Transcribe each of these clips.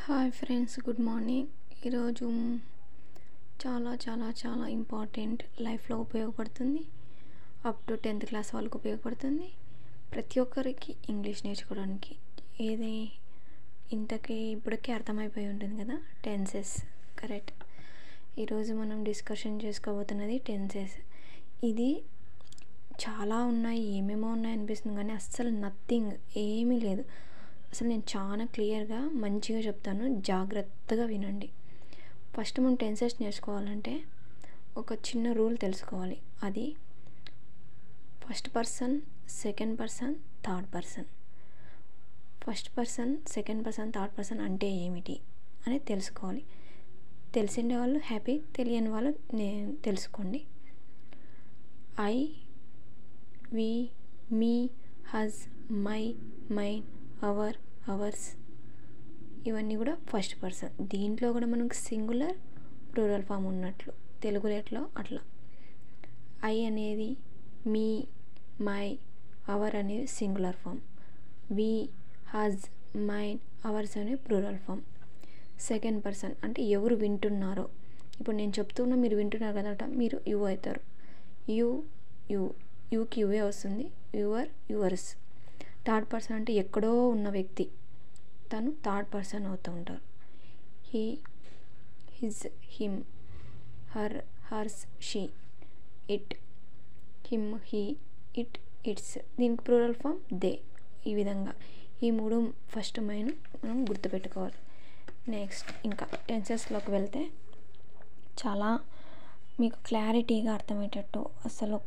Hi friends, good morning. ఈరోజు చాలా చాలా చాలా ఇంపార్టెంట్, లైఫ్లో ఉపయోగపడుతుంది. అప్ టు 10th క్లాస్ వాళ్ళకు ఉపయోగపడుతుంది. ప్రతి ఒక్కరికి ఇంగ్లీష్ నేర్చుకోవడానికి ఏది ఇంతకీ ఇప్పటికే అర్థమైపోయి ఉంటుంది కదా, టెన్సెస్. కరెక్ట్. ఈరోజు మనం డిస్కషన్ చేసుకోబోతున్నది టెన్సెస్. ఇది చాలా ఉన్నాయి, ఏమేమో ఉన్నాయి అనిపిస్తుంది, కానీ అస్సలు నథింగ్, ఏమీ లేదు. అసలు నేను చాలా క్లియర్గా మంచిగా చెప్తాను, జాగ్రత్తగా వినండి. ఫస్ట్ మనం టెన్సెస్ నేర్చుకోవాలంటే ఒక చిన్న రూల్ తెలుసుకోవాలి. అది first person, second person, third person. First person, second person, third person అంటే ఏమిటి అనేది తెలుసుకోవాలి. తెలిసిండే వాళ్ళు హ్యాపీ, తెలియని వాళ్ళు తెలుసుకోండి. I, we, me, his, my, mine, our, ours, ఇవన్నీ కూడా ఫస్ట్ పర్సన్. దీంట్లో కూడా మనకు సింగులర్, ప్లూరల్ ఫామ్ ఉన్నట్లు తెలుగులో ఎట్లా అట్లా. ఐ అనేది మీ, మై, అవర్ అనేది సింగులర్ ఫామ్. వి, హజ్, మైన్, అవర్స్ అనేది ప్లూరల్ ఫామ్. సెకండ్ పర్సన్ అంటే ఎవరు వింటున్నారో. ఇప్పుడు నేను చెప్తున్నా, మీరు వింటున్నారు కదట, మీరు యు అవుతారు. యూకి యువే వస్తుంది. Your, yours. థర్డ్ పర్సన్ అంటే ఎక్కడో ఉన్న వ్యక్తి, తను థర్డ్ పర్సన్ అవుతూ ఉంటారు. He, his, him, her, hurts, she, it, him, he, it, it's. దీనికి ప్లూరల్ ఫామ్ దే. ఈ విధంగా ఈ మూడు ఫస్ట్ మెయిన్ మనం గుర్తుపెట్టుకోవాలి. నెక్స్ట్ ఇంకా టెన్సెస్లోకి వెళ్తే చాలా మీకు క్లారిటీగా అర్థమయ్యేటట్టు, అసలు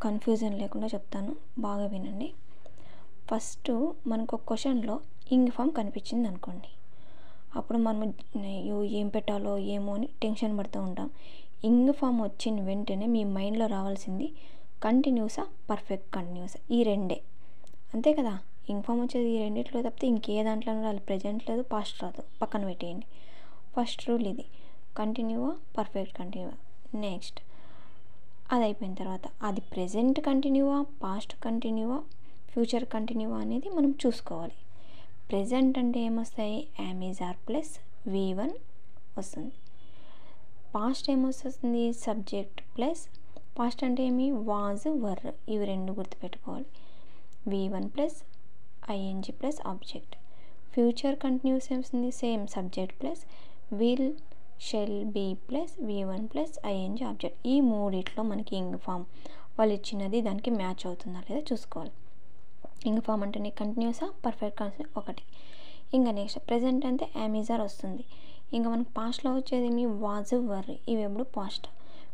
కన్ఫ్యూజన్ లేకుండా చెప్తాను, బాగా వినండి. ఫస్ట్ మనకు ఒక క్వశ్చన్లో ఇంగ్ ఫామ్ కనిపించింది అనుకోండి, అప్పుడు మనం ఏం పెట్టాలో ఏమో అని టెన్షన్ పడుతూ ఉంటాం. ఇంగ్ ఫామ్ వచ్చిన వెంటనే మీ మైండ్లో రావాల్సింది కంటిన్యూసా, పర్ఫెక్ట్ కంటిన్యూసా, ఈ రెండే. అంతే కదా, ఇంగ్ ఫామ్ వచ్చేది ఈ రెండిట్లో తప్పితే ఇంకే దాంట్లో రాదు. ప్రజెంట్ లేదు, పాస్ట్ రాదు, పక్కన పెట్టేయండి. ఫస్ట్ రూల్ ఇది, కంటిన్యూవా, పర్ఫెక్ట్ కంటిన్యూవా. నెక్స్ట్ అది అయిపోయిన తర్వాత అది ప్రెజెంట్ కంటిన్యూవా, పాస్ట్ కంటిన్యూవా, ఫ్యూచర్ కంటిన్యూవా అనేది మనం చూసుకోవాలి. ప్రెజెంట్ అంటే ఏమొస్తాయి, yam, is, are plus V1 వస్తుంది. పాస్ట్ ఏమొస్తుంది, సబ్జెక్ట్ ప్లస్, పాస్ట్ అంటే ఏమి, వాజ్, వర్, ఇవి రెండు గుర్తుపెట్టుకోవాలి. V1 plus ING plus object. Future continuous ఏమొస్తుంది, same subject plus will, shall, be plus V1 plus ING object. ఈ మూడిట్లో మనకి ఇంగ్ ఫామ్ వాళ్ళు ఇచ్చినది దానికి మ్యాచ్ అవుతుందా లేదా చూసుకోవాలి. ఇంగ్ ఫామ్ అంటే కంటిన్యూసా, పర్ఫెక్ట్ కంటిన్యూస్ ఒకటి. ఇంకా నెక్స్ట్ ప్రెజెంట్ అంటే యామ్, ఈజ్, ఆర్ వస్తుంది. ఇంకా మనకు పాస్ట్లో వచ్చేది మీ వాజ్, వర్, ఇవి ఎప్పుడు పాస్ట్.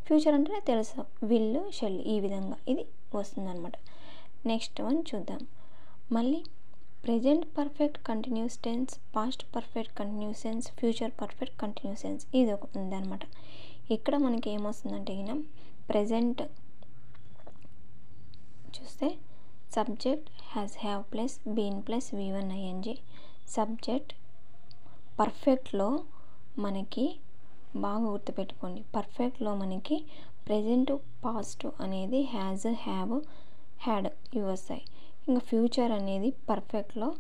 ఫ్యూచర్ అంటే తెలుసు, విల్, షెల్, ఈ విధంగా ఇది వస్తుందన్నమాట. నెక్స్ట్ వన్ చూద్దాం. మళ్ళీ present perfect continuous tense, past perfect continuous tense, future perfect continuous tense, ఇది ఒక ఉందన్నమాట. ఇక్కడ మనకి ఏమొస్తుందంటే ప్రెజెంట్ చూస్తే subject has, have plus been plus V1 ING. Subject పర్ఫెక్ట్లో మనకి బాగా గుర్తుపెట్టుకోండి, పర్ఫెక్ట్లో మనకి ప్రెజెంట్, పాస్ట్ అనేది హ్యాజ్, హ్యావ్, హ్యాడ్ ఇవి వస్తాయి. ఇంకా ఫ్యూచర్ అనేది పర్ఫెక్ట్లో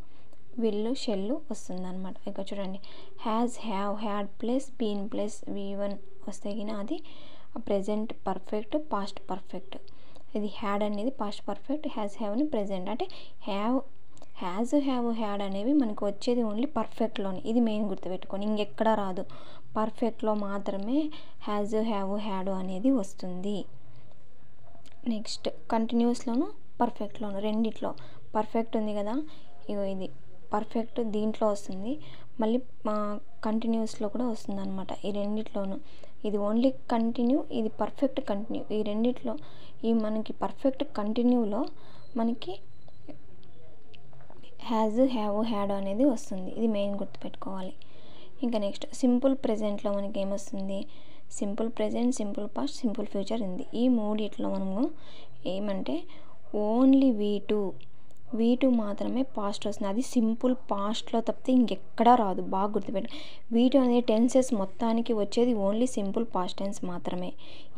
విల్, షెల్ వస్తుందన్నమాట. ఇక్కడ చూడండి, has, have, had plus been plus V1 వస్తే అది ప్రెజెంట్ పర్ఫెక్ట్, పాస్ట్ పర్ఫెక్ట్. ఇది హ్యాడ్ అనేది పాస్ట్ పర్ఫెక్ట్, హ్యాజ్, హ్యావ్ అని ప్రెజెంట్. అంటే హ్యాజ్, హ్యావ్, హ్యాడ్ అనేవి మనకు వచ్చేది ఓన్లీ పర్ఫెక్ట్లోనే. ఇది మెయిన్ గుర్తుపెట్టుకొని, ఇంకెక్కడా రాదు, పర్ఫెక్ట్లో మాత్రమే హ్యాజ్, హ్యావ్, హ్యాడ్ అనేది వస్తుంది. నెక్స్ట్ కంటిన్యూస్లోను, పర్ఫెక్ట్లోను, రెండిట్లో పర్ఫెక్ట్ ఉంది కదా, ఇగో ఇది పర్ఫెక్ట్ దీంట్లో వస్తుంది, మళ్ళీ కంటిన్యూస్లో కూడా వస్తుంది అనమాట. ఈ రెండిట్లోనూ ఇది ఓన్లీ కంటిన్యూ, ఇది పర్ఫెక్ట్ కంటిన్యూ. ఈ రెండిట్లో ఈ మనకి పర్ఫెక్ట్ కంటిన్యూలో మనకి హ్యాజ్, హ్యావ్, హ్యాడ్ అనేది వస్తుంది. ఇది మెయిన్ గుర్తుపెట్టుకోవాలి. ఇంకా నెక్స్ట్ సింపుల్ ప్రెజెంట్లో మనకి ఏమొస్తుంది, simple present, simple past, simple future ఉంది. ఈ మూడిట్లో మనము ఏమంటే ఓన్లీ V2 మాత్రమే పాస్ట్ వస్తుంది. అది సింపుల్ పాస్ట్లో తప్పితే ఇంకెక్కడా రాదు, బాగా గుర్తుపెట్టు. V2 అనేది టెన్సెస్ మొత్తానికి వచ్చేది ఓన్లీ సింపుల్ పాస్ట్ టెన్స్ మాత్రమే,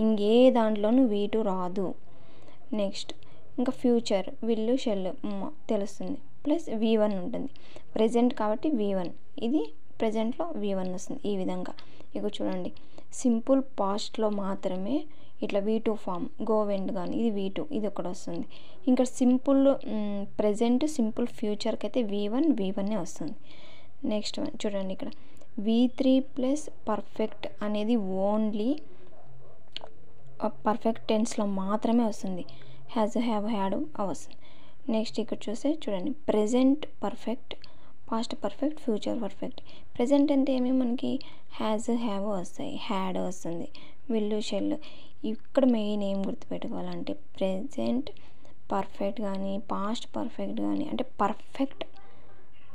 ఇంకే దాంట్లోనూ V2 రాదు. నెక్స్ట్ ఇంకా ఫ్యూచర్ విల్, షెల్ తెలుస్తుంది, ప్లస్ V1 ఉంటుంది. ప్రెజెంట్ కాబట్టి V1, ఇది ప్రజెంట్లో V1 వస్తుంది. ఈ విధంగా ఇక చూడండి, సింపుల్ పాస్ట్లో మాత్రమే ఇట్లా V2 ఫామ్, గో వెంట్ కానీ ఇది V2, ఇది ఒకటి వస్తుంది. ఇంకా సింపుల్ ప్రజెంట్ సింపుల్ ఫ్యూచర్కి అయితే V1 వస్తుంది. నెక్స్ట్ వన్ చూడండి, ఇక్కడ V3 ప్లస్ పర్ఫెక్ట్ అనేది ఓన్లీ పర్ఫెక్ట్ టెన్స్లో మాత్రమే వస్తుంది. హ్యాజ్, హ్యావ్, హ్యాడ్ వస్తుంది. నెక్స్ట్ ఇక్కడ చూస్తే చూడండి, present perfect, past perfect, future perfect. Present అంటే ఏమి మనకి హ్యాజ్, హ్యావ్ వస్తాయి, హ్యాడ్ వస్తుంది, విల్, షెల్. ఇక్కడ మెయిన్ ఏం గుర్తుపెట్టుకోవాలంటే ప్రజెంట్ పర్ఫెక్ట్ కానీ పాస్ట్ పర్ఫెక్ట్ కానీ అంటే పర్ఫెక్ట్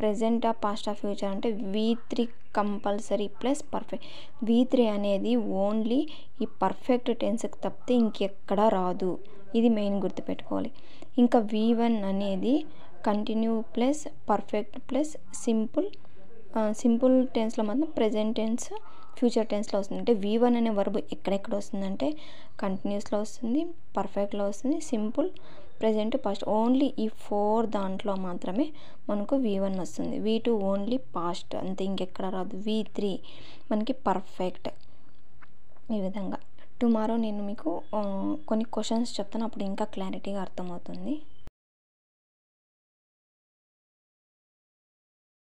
ప్రజెంటా పాస్టా ఫ్యూచర్ అంటే V3 compulsory plus perfect. V3 అనేది ఓన్లీ ఈ పర్ఫెక్ట్ టెన్స్కి తప్పితే ఇంకెక్కడా రాదు. ఇది మెయిన్ గుర్తుపెట్టుకోవాలి. ఇంకా V1 అనేది continue plus perfect plus simple టెన్స్లో మాత్రం ప్రజెంట్ టెన్స్ ఫ్యూచర్ టెన్స్లో వస్తుంది. అంటే V1 అనే వర్బ్ ఎక్కడెక్కడ వస్తుందంటే కంటిన్యూస్లో వస్తుంది, పర్ఫెక్ట్లో వస్తుంది, సింపుల్, ప్రజెంట్, పాస్ట్. ఓన్లీ ఈ 4 దాంట్లో మాత్రమే మనకు V1 వస్తుంది. V2 ఓన్లీ పాస్ట్, అంతే, ఇంకెక్కడ రాదు. V3 మనకి పర్ఫెక్ట్. ఈ విధంగా టుమారో నేను మీకు కొన్ని క్వశ్చన్స్ చెప్తాను, అప్పుడు ఇంకా క్లారిటీగా అర్థమవుతుంది.